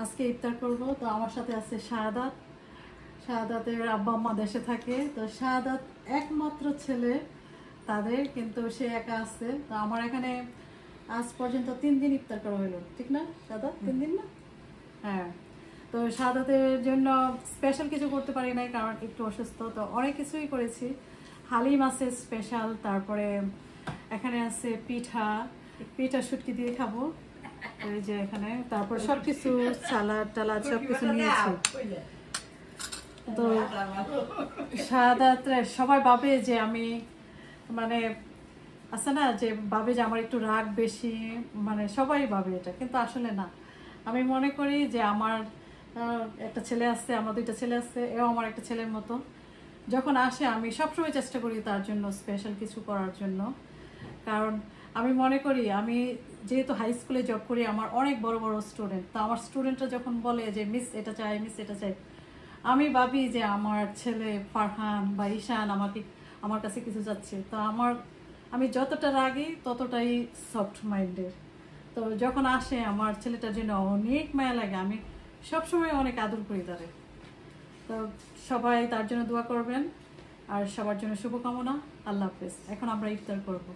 আজকে ইফতার করব। তো আমার সাথে আছে শাহাদাত। শাহাদাতের আব্বা আম্মা দেশে থাকে, তো শাহাদাত একমাত্র ছেলে তাদের, কিন্তু সে একা আছে। তো আমার এখানে আজ পর্যন্ত 3 দিন ইফতার করা হলো, ঠিক না শাহাদাত? 3 দিন না? হ্যাঁ। তো শাহাদাতের জন্য স্পেশাল কিছু করতে পারি নাই, কারণ একটু অসুস্থ। তো অনেক কিছুই করেছি। হালিম আছে স্পেশাল, তারপরে এখানে আছে পিঠা, পিঠা শুটকি দিয়ে খাবো এই যে এখানে, তারপর সবকিছু সালাদ টালাদ সবকিছু নিয়েছি। তো শাহাদাত সবাই ভাবে যে আমি মানে আছে না, যে ভাবে যে আমার একটু রাগ বেশি, মানে সবাই ভাবে এটা, কিন্তু আসলে না। আমি মনে করি যে আমার একটা ছেলে আছে, আমার 2টা ছেলে আছে, এও আমার একটা ছেলের মতো। যখন আসে আমি সবসময় চেষ্টা করি তার জন্য স্পেশাল কিছু করার জন্য, কারণ আমি মনে করি আমি যেহেতু হাই স্কুলে জব করি, আমার অনেক বড় বড় স্টুডেন্ট। তো আমার স্টুডেন্টরা যখন বলে যে মিস এটা চাই, মিস এটা চাই, আমি ভাবি যে আমার ছেলে ফারহান বা ঈশান আমার কাছে কিছু যাচ্ছে। তো আমি যতটা রাগি ততটাই সফট মাইন্ডের। তো যখন আসে আমার ছেলেটার জন্য অনেক মায়া লাগে, আমি সবসময় অনেক আদর করি তারে। তো সবাই তার জন্য দোয়া করবেন, আর সবার জন্য শুভকামনা। আল্লাহ হাফেজ। এখন আমরা ইফতার করবো।